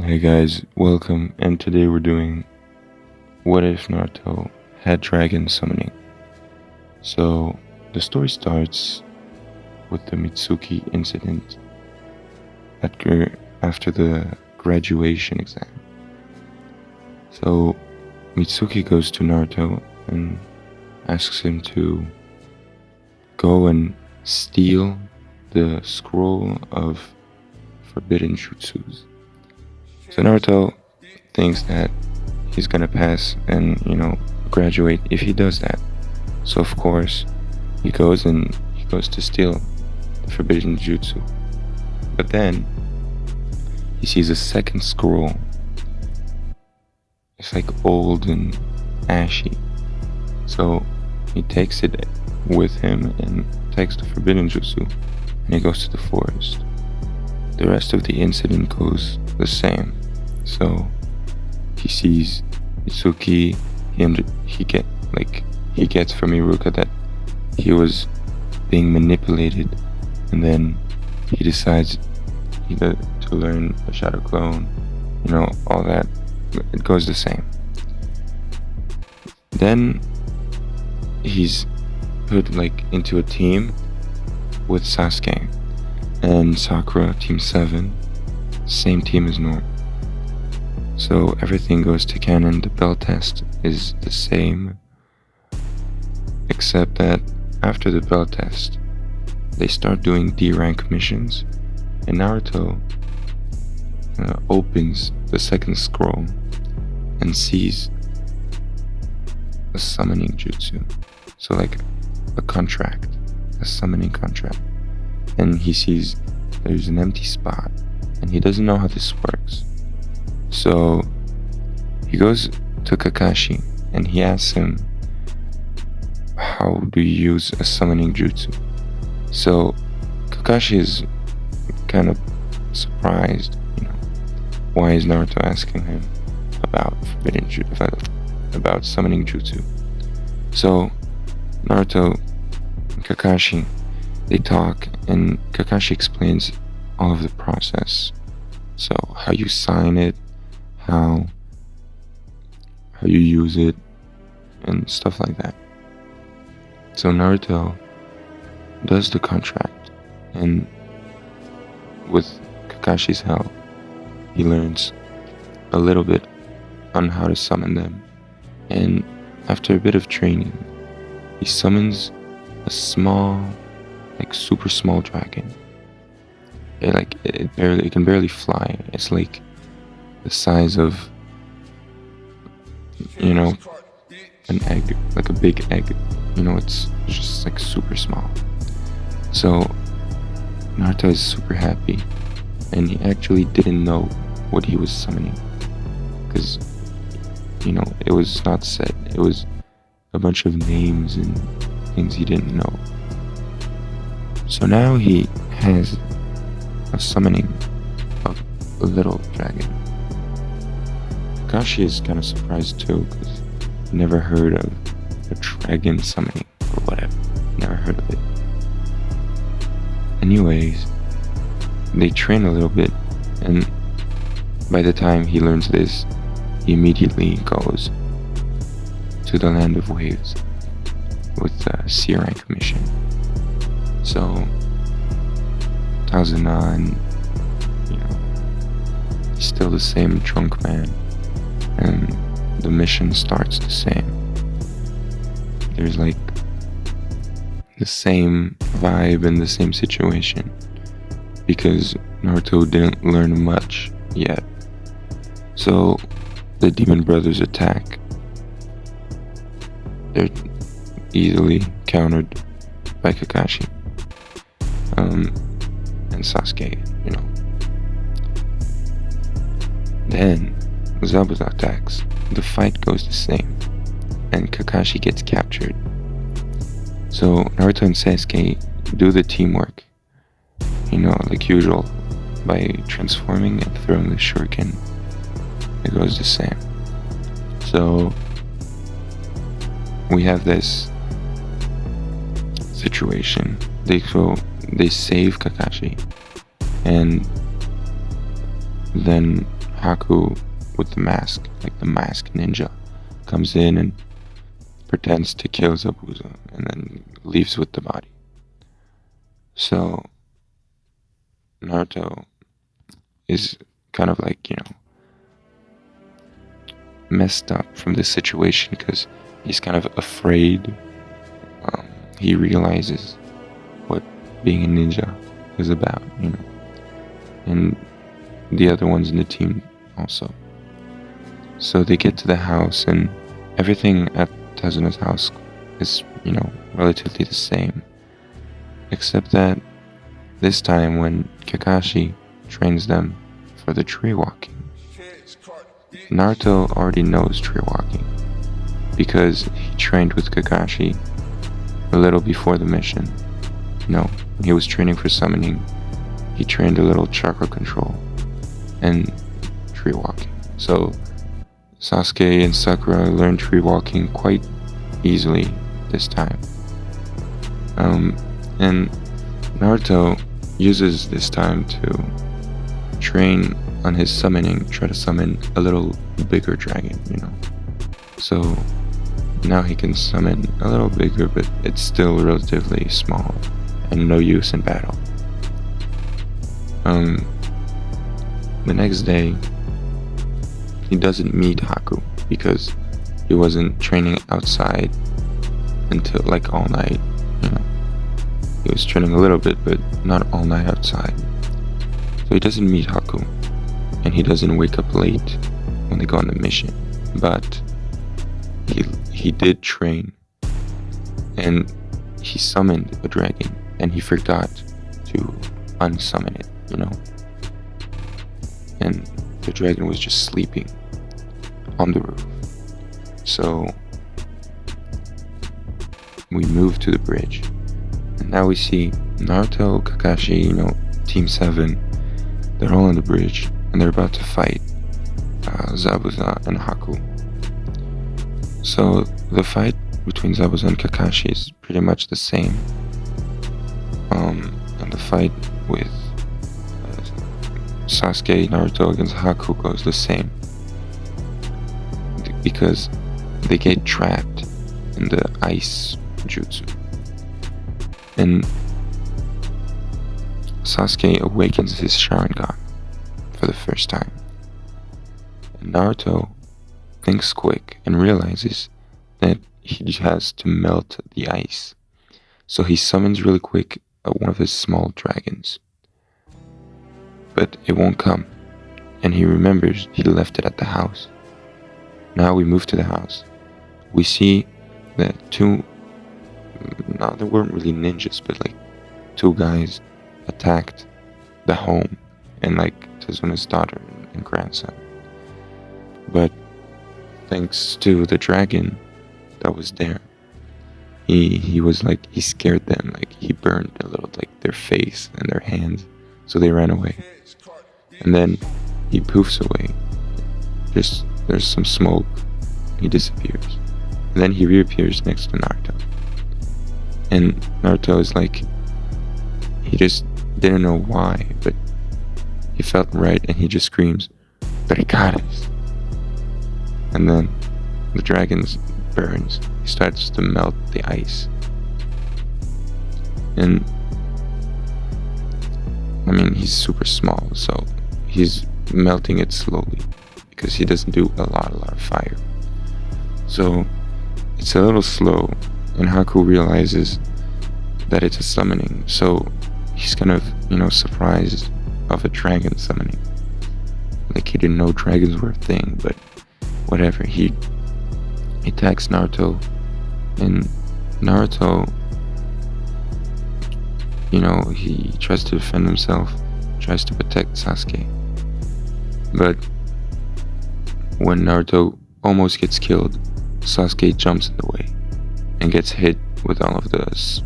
Hey guys, welcome, and today we're doing What If Naruto Had Dragon Summoning. So, the story starts with the Mitsuki incident after the graduation exam. So, Mitsuki goes to Naruto and asks him to go and steal the scroll of forbidden jutsus. So Naruto thinks that he's gonna pass and, graduate if he does that. So of course, he goes to steal the forbidden jutsu. But then, he sees a second scroll. It's like old and ashy. So he takes it with him and takes the forbidden jutsu and he goes to the forest. The rest of the incident goes the same. So he sees Mitsuki, he gets from Iruka that he was being manipulated, and then he decides either to learn a shadow clone, all that. It goes the same. Then he's put into a team with Sasuke and Sakura, Team 7, same team as Norm. So everything goes to canon. The bell test is the same, except that after the bell test, they start doing D rank missions, and Naruto opens the second scroll and sees a summoning jutsu. So a contract, a summoning contract. And he sees there's an empty spot, and he doesn't know how this works. So he goes to Kakashi and he asks him, how do you use a summoning jutsu? So Kakashi is kind of surprised, why is Naruto asking him about forbidden jutsu, about summoning jutsu? So Naruto and Kakashi, they talk, and Kakashi explains all of the process. So how you sign it, how you use it, and stuff like that. So Naruto does the contract, and with Kakashi's help, he learns a little bit on how to summon them. And after a bit of training, he summons a small, super small dragon. It can barely fly. It's like the size of, an egg, like a big egg. It's just super small. So Naruto is super happy, and he actually didn't know what he was summoning, because it was not said. It was a bunch of names and things he didn't know. So now he has a summoning of a little dragon. Kakashi is kind of surprised too, because he never heard of a dragon summoning or whatever. Never heard of it. Anyways, they train a little bit, and by the time he learns this, he immediately goes to the Land of Waves with the C rank mission. So Tazuna, he's still the same drunk man, and the mission starts the same. There's the same vibe and the same situation, because Naruto didn't learn much yet. So the demon brothers attack. They're easily countered by Kakashi and Sasuke, Then Zabuza attacks. The fight goes the same, and Kakashi gets captured. So Naruto and Sasuke do the teamwork, like usual, by transforming and throwing the shuriken. It goes the same. So we have this situation. They save Kakashi, and then Haku with the mask, like the mask ninja, comes in and pretends to kill Zabuza and then leaves with the body. So Naruto is kind of like, messed up from this situation because he's kind of afraid. He realizes what being a ninja is about, and the other ones in the team also. So they get to the house, and everything at Tezuna's house is, relatively the same, except that this time when Kakashi trains them for the tree walking, Naruto already knows tree walking because he trained with Kakashi a little before the mission. When he was training for summoning, he trained a little chakra control and tree walking. So Sasuke and Sakura learned tree walking quite easily this time. And Naruto uses this time to train on his summoning, try to summon a little bigger dragon, So now he can summon a little bigger, but it's still relatively small and no use in battle. The next day, he doesn't meet Haku because he wasn't training outside until like all night, He was training a little bit, but not all night outside. So he doesn't meet Haku, and he doesn't wake up late when they go on the mission. But he did train, and he summoned a dragon, and he forgot to unsummon it, And the dragon was just sleeping on the roof. So we move to the bridge, and now we see Naruto, Kakashi, Team 7. They're all on the bridge, and they're about to fight Zabuza and Haku. So the fight between Zabuza and Kakashi is pretty much the same. And the fight with Sasuke, Naruto against Haku goes the same. Because they get trapped in the ice jutsu. And Sasuke awakens his Sharingan for the first time. And Naruto thinks quick and realizes that he has to melt the ice. So he summons really quick one of his small dragons. But it won't come. And he remembers he left it at the house. Now we move to the house. We see that they weren't really ninjas, but like two guys attacked the home and like Tezuna's daughter and grandson. But thanks to the dragon that was there, he scared them, like he burned a little like their face and their hands, so they ran away. And then he poofs away. There's some smoke, he disappears. And then he reappears next to Naruto. And Naruto is like, he just didn't know why, but he felt right, and he just screams, "Barricades!" And then the dragon burns. He starts to melt the ice. And he's super small, so he's melting it slowly because he doesn't do a lot of fire. So it's a little slow, and Haku realizes that it's a summoning, so he's kind of, surprised of a dragon summoning. Like, he didn't know dragons were a thing, but whatever. He attacks Naruto, and Naruto, he tries to defend himself, tries to protect Sasuke. But when Naruto almost gets killed, Sasuke jumps in the way and gets hit with all of those,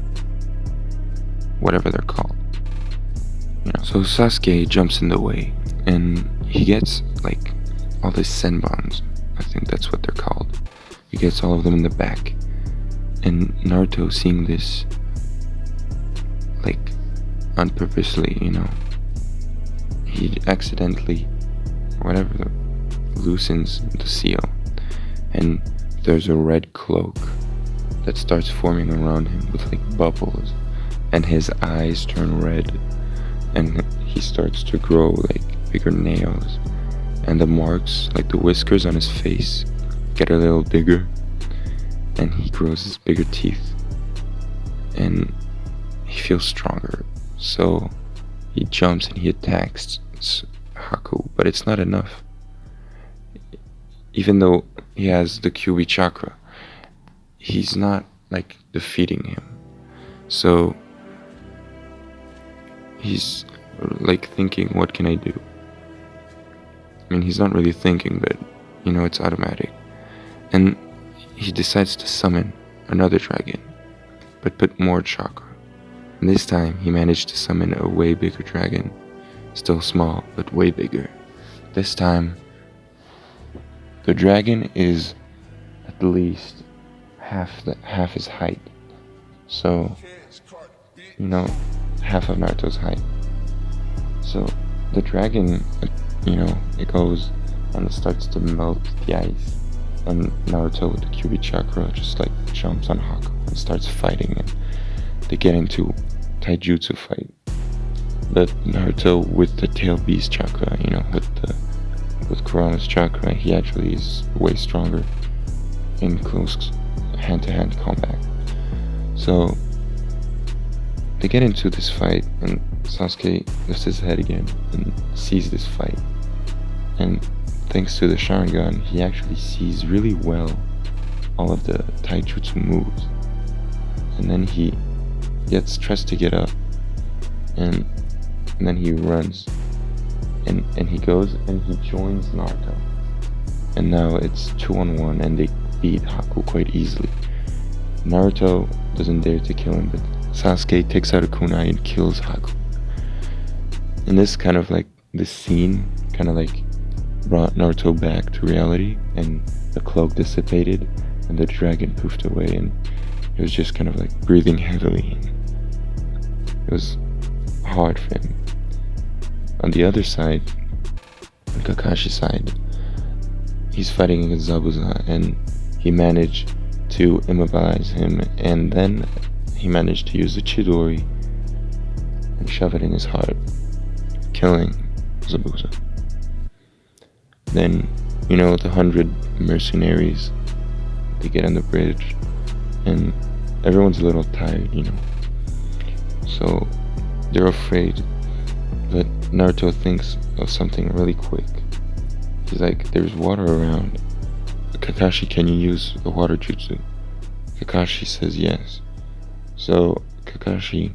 whatever they're called. So Sasuke jumps in the way, and he gets like all the senbons. I think that's what they're called. He gets all of them in the back. And Naruto, seeing this, like, unpurposely, he accidentally whatever loosens the seal, and there's a red cloak that starts forming around him with like bubbles, and his eyes turn red, and he starts to grow like bigger nails, and the marks, like the whiskers on his face, get a little bigger, and he grows his bigger teeth, and he feels stronger. So he jumps and he attacks Haku, but it's not enough. Even though he has the QB chakra, he's not like defeating him. So he's like thinking, what can I do? I mean, he's not really thinking, but it's automatic. And he decides to summon another dragon, but put more chakra. And this time he managed to summon a way bigger dragon, still small, but way bigger. This time the dragon is at least half his height. So, half of Naruto's height. So the dragon, it goes and it starts to melt the ice. And Naruto with the QB chakra just like jumps on Haku and starts fighting, and they get into taijutsu fight. But Naruto with the tail beast chakra, with Kurama's chakra, he actually is way stronger in close hand-to-hand combat. So they get into this fight, and Sasuke lifts his head again and sees this fight. And thanks to the Sharingan, he actually sees really well all of the taijutsu moves. And then he gets stressed to get up, and then he runs, and he goes and he joins Naruto. And now it's 2-on-1, and they beat Haku quite easily. Naruto doesn't dare to kill him, but Sasuke takes out a kunai and kills Haku. And this scene kind of like brought Naruto back to reality, and the cloak dissipated and the dragon poofed away, and he was just kind of like breathing heavily. It was hard for him. On the other side, on Kakashi's side, he's fighting against Zabuza, and he managed to immobilize him, and then he managed to use the Chidori and shove it in his heart, killing Zabuza. Then, the 100 mercenaries, they get on the bridge, and everyone's a little tired, So they're afraid, but Naruto thinks of something really quick. He's like, there's water around. Kakashi, can you use the water jutsu? Kakashi says yes. So Kakashi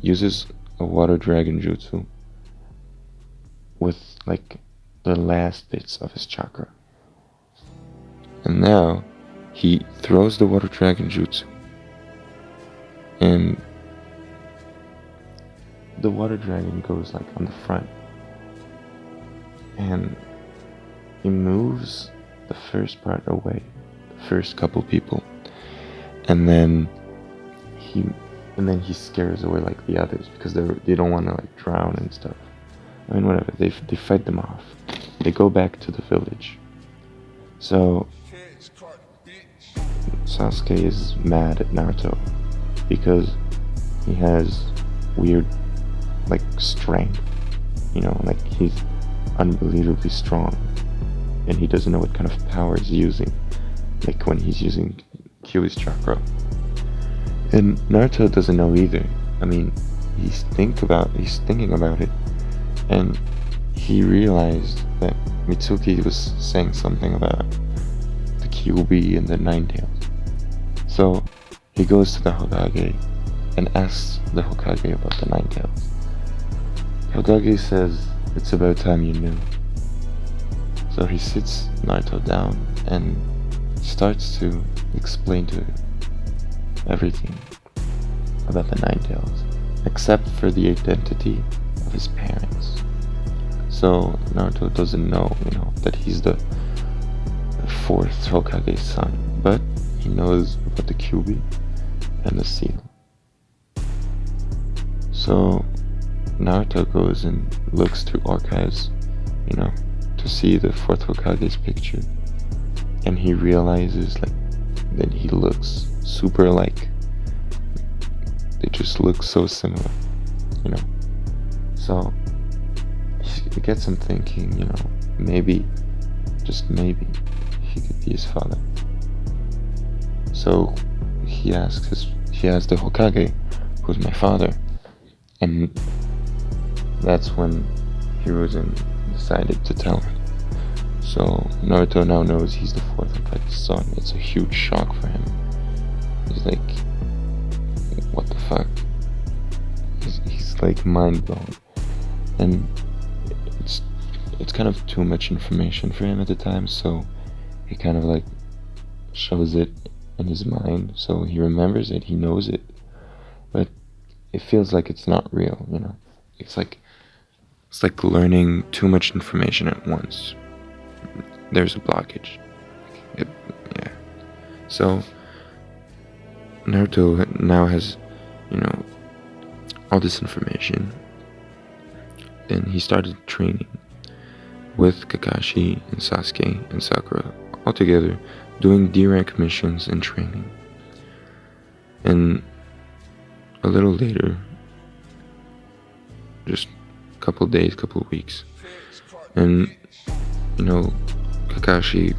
uses a water dragon jutsu with like the last bits of his chakra. And now he throws the water dragon jutsu, and the water dragon goes like on the front, and he moves the first part away, the first couple people, and then he scares away like the others, because they don't want to like drown and stuff. I mean, whatever, they fight them off. They go back to the village. So Sasuke is mad at Naruto because he has weird like strength, like he's unbelievably strong, and he doesn't know what kind of power he's using, like when he's using Kyuubi's chakra. And Naruto doesn't know either. I mean, he's thinking about it, and he realized that Mitsuki was saying something about the Kyuubi and the Nine Tails. So he goes to the Hokage and asks the Hokage about the Nine Tails. Hokage says, "It's about time you knew." So he sits Naruto down and starts to explain to him everything about the Nine Tails, except for the identity of his parents. So Naruto doesn't know, that he's the fourth Hokage's son, but he knows about the Kyuubi and the seal. So Naruto goes and looks through archives, to see the fourth Hokage's picture, and he realizes like that he looks super alike. They just look so similar, you know. So it gets him thinking, you know, maybe, just maybe, he could be his father. So he asked the Hokage, who's my father? And that's when Hiruzen decided to tell him. So Naruto now knows he's the fourth Hokage's son. It's a huge shock for him. He's like, what the fuck? He's like mind blown. And it's kind of too much information for him at the time, so he kind of like shows it in his mind, so he remembers it, he knows it, but it feels like it's not real, you know. It's like learning too much information at once. There's a blockage. Yeah. So Naruto now has, you know, all this information, and he started training with Kakashi and Sasuke and Sakura all together, doing D-rank missions and training. And a little later, just a couple days, couple weeks, and you know, Kakashi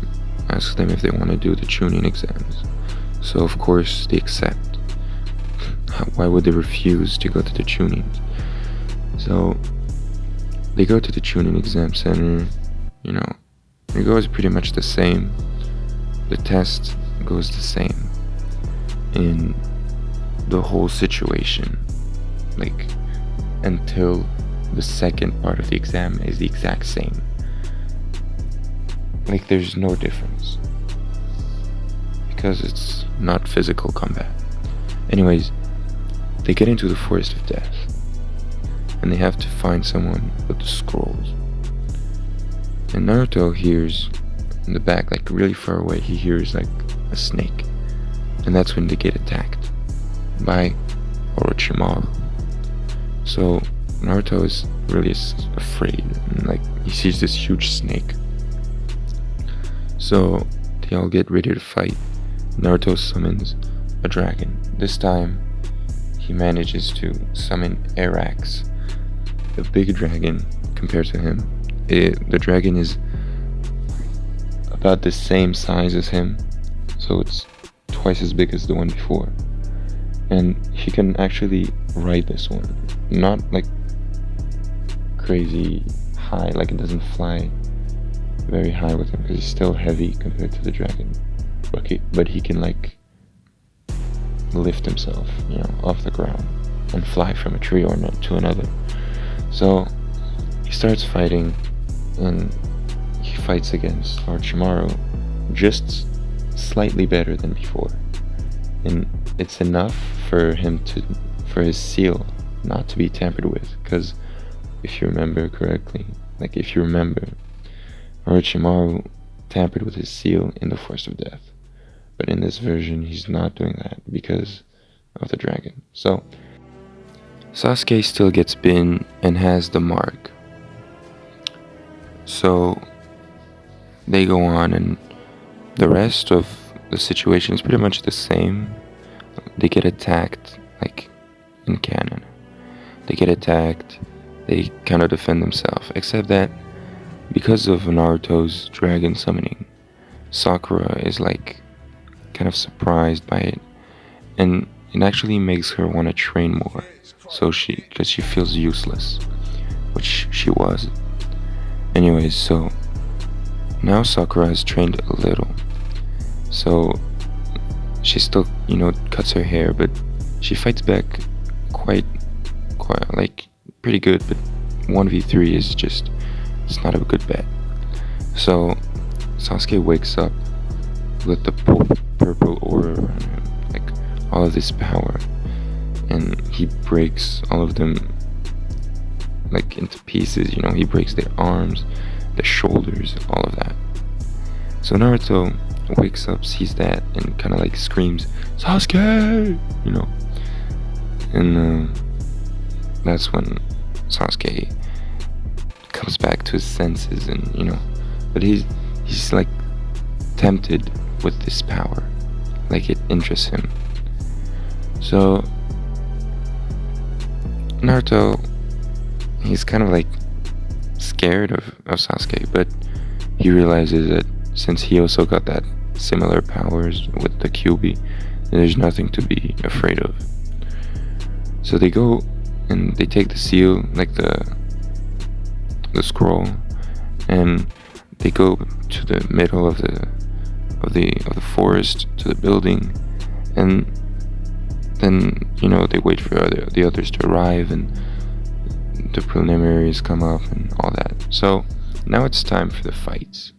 asks them if they want to do the Chunin exams. So of course they accept. Why would they refuse to go to the Chunin? So they go to the Chunin exam center, you know, it goes pretty much the same. The test goes the same. And the whole situation, like, until the second part of the exam is the exact same. Like, there's no difference. Because it's not physical combat. Anyways, they get into the Forest of Death. And they have to find someone with the scrolls. And Naruto hears in the back, like really far away, he hears like a snake. And that's when they get attacked by Orochimaru. So Naruto is really afraid, and like he sees this huge snake. So they all get ready to fight. Naruto summons a dragon. This time he manages to summon Arax, a big dragon compared to him. The dragon is about the same size as him, so it's twice as big as the one before. And he can actually ride this one, not like crazy high, like it doesn't fly very high with him because he's still heavy compared to the dragon, but he can like lift himself, you know, off the ground and fly from a tree or to another. So he starts fighting, and he fights against Orochimaru just slightly better than before, and it's enough for his seal not to be tampered with, because if you remember correctly, Orochimaru tampered with his seal in the Forest of Death, but in this version he's not doing that because of the dragon. So Sasuke still gets bitten and has the mark. So they go on, and the rest of the situation is pretty much the same. They get attacked, like in canon. They get attacked, they kind of defend themselves, except that because of Naruto's dragon summoning, Sakura is like kind of surprised by it, and it actually makes her want to train more. So because she feels useless, which she was. Anyways, so now Sakura has trained a little, so she still, you know, cuts her hair, but she fights back quite like pretty good. But 1v3 is just, it's not a good bet. So Sasuke wakes up with the purple aura around him, like all of this power, and he breaks all of them like into pieces, you know. He breaks their arms, the shoulders, all of that. So Naruto wakes up, sees that, and kind of like screams, "Sasuke!" you know. And that's when Sasuke comes back to his senses, and you know, but he's like tempted with this power, like it interests him. So Naruto, he's kind of like scared of Sasuke, but he realizes that since he also got that similar powers with the Kyuubi, then there's nothing to be afraid of. So they go and they take the seal, like the scroll, and they go to the middle of the forest to the building, and then they wait for the others to arrive, and the preliminaries come up and all that. So now it's time for the fights.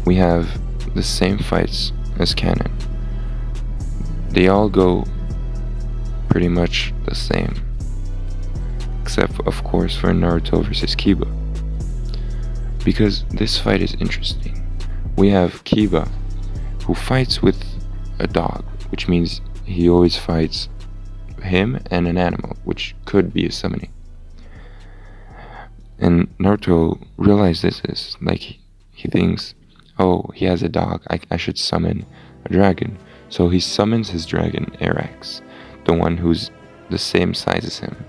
We have the same fights as canon. They all go pretty much the same, except of course for Naruto versus Kiba, because this fight is interesting. We have Kiba, who fights with a dog, which means he always fights him and an animal, which could be a summoning. And Naruto realizes this, like he thinks, oh, he has a dog, I should summon a dragon. So he summons his dragon, Arax, the one who's the same size as him.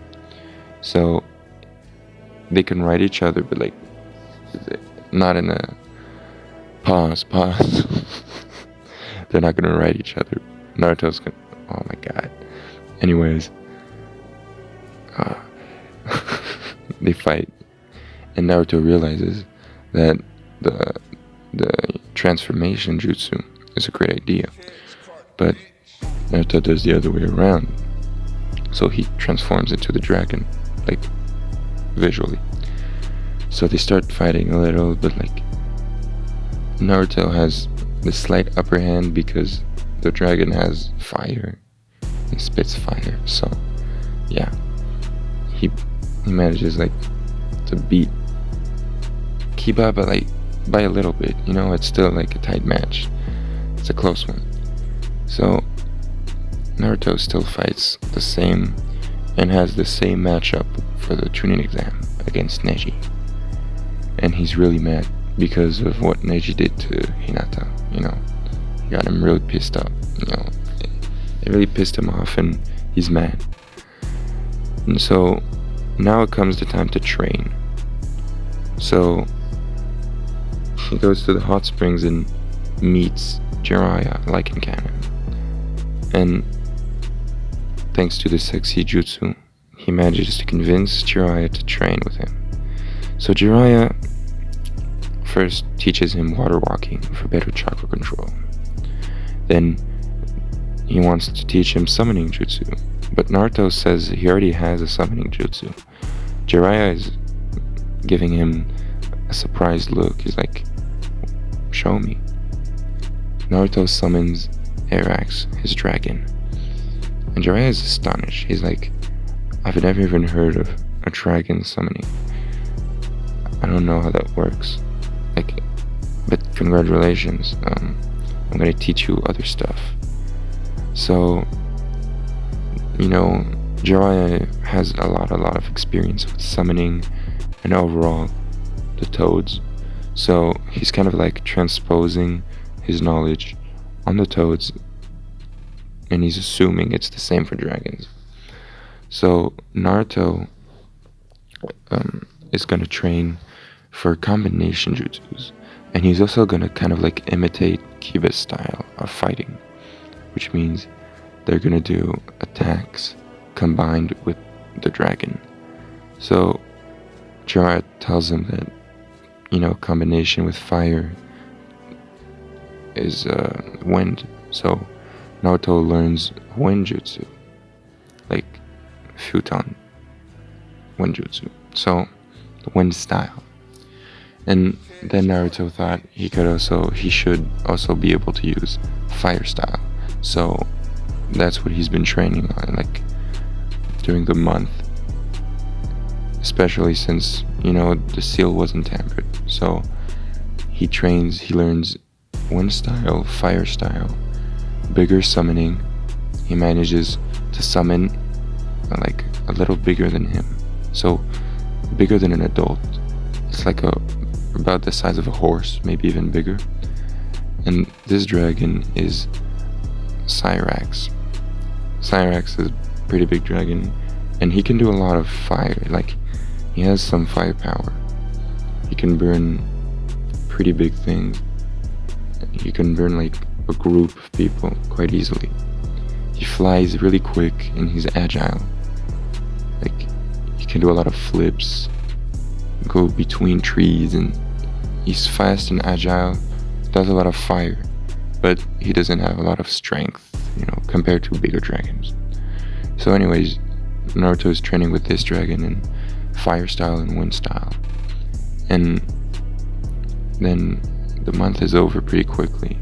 So they can ride each other, but like not in a pause. They're not gonna ride each other. Naruto's gonna, oh my god. Anyways, they fight, and Naruto realizes that the transformation jutsu is a great idea, but Naruto does the other way around. So he transforms into the dragon, like visually. So they start fighting a little, but like Naruto has the slight upper hand because the dragon has fire and spits fire. So yeah, he manages like to beat Kiba, but like by a little bit. It's still like a tight match. It's a close one. So Naruto still fights the same and has the same matchup for the Chunin exam against Neji. And he's really mad because of what Neji did to Hinata. He got him really pissed up. It really pissed him off, and he's mad. And so now it comes the time to train. So he goes to the hot springs and meets Jiraiya, like in canon. And thanks to the sexy jutsu, he manages to convince Jiraiya to train with him. So Jiraiya first teaches him water walking for better chakra control. Then he wants to teach him summoning jutsu, but Naruto says he already has a summoning jutsu. Jiraiya is giving him a surprised look. He's like, show me. Naruto summons Arax, his dragon. And Jiraiya is astonished. He's like, I've never even heard of a dragon summoning. I don't know how that works. But congratulations. I'm gonna teach you other stuff. So, Jiraiya has a lot of experience with summoning and overall the toads. So he's kind of like transposing his knowledge on the toads, and he's assuming it's the same for dragons. So Naruto is gonna train for combination jutsus, and he's also gonna kind of like imitate Kiba's style of fighting, which means they're gonna do attacks combined with the dragon. So Jiraiya tells him that combination with fire is wind. So Naruto learns wind jutsu, like futon wind jutsu. So the wind style. And then Naruto thought he should also be able to use fire style. So that's what he's been training on, like during the month, especially since the seal wasn't tampered. So he learns wind style, fire style, bigger summoning. He manages to summon like a little bigger than him, so bigger than an adult. It's like a about the size of a horse, maybe even bigger. And this dragon is Cyrax. Cyrax is a pretty big dragon, and he can do a lot of fire. Like, he has some firepower. He can burn pretty big things. He can burn like a group of people quite easily. He flies really quick and he's agile. Like, he can do a lot of flips, go between trees, and he's fast and agile, does a lot of fire, but he doesn't have a lot of strength, compared to bigger dragons. So anyways, Naruto is training with this dragon in fire style and wind style. And then the month is over pretty quickly,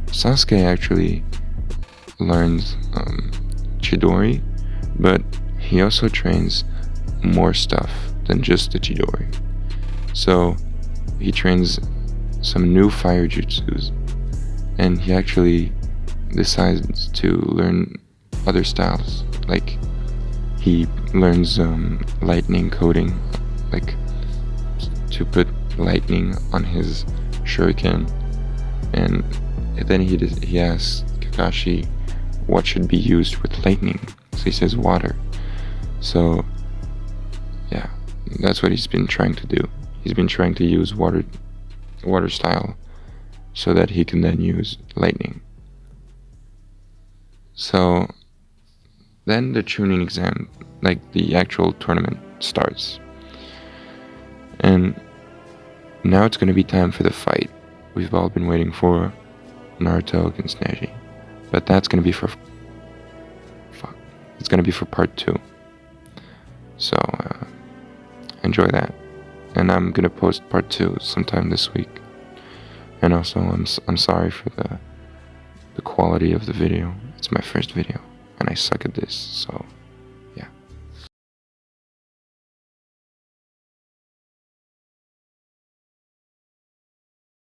Sasuke actually learns Chidori, but he also trains more stuff than just the Chidori. So he trains some new fire jutsus, and he actually decides to learn other styles. Like, he learns lightning coding, like to put lightning on his shuriken, and then he asks Kakashi what should be used with lightning. So he says water. So yeah, that's what he's been trying to do. He's been trying to use water style so that he can then use lightning. So then the tuning exam, like the actual tournament, starts. And now it's going to be time for the fight we've all been waiting for, Naruto against Neji. But that's going to be for it's going to be for part 2. So enjoy that. And I'm going to post part 2 sometime this week. And also I'm sorry for the quality of the video. It's my first video and I suck at this, so